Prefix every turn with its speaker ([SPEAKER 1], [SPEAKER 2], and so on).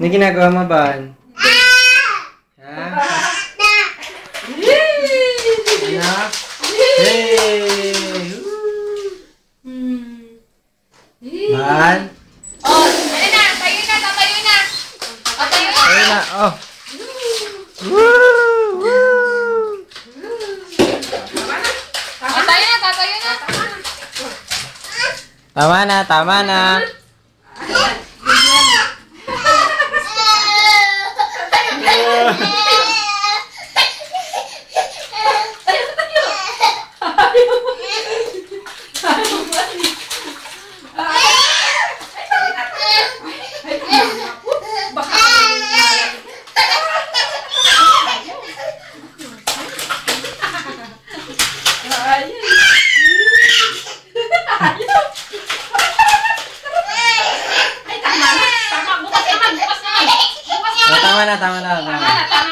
[SPEAKER 1] Ano ginagawa mo, Ban? Ha? Ano? Hey! Ban?
[SPEAKER 2] Oh, ayun na. Tayo na. Tatayo na. Tatayo na.
[SPEAKER 1] Ayun na. Oh. Woo! Woo!
[SPEAKER 2] Tatayo na. Tatayo na.
[SPEAKER 1] Tama na, tama na. Tama na, tama na.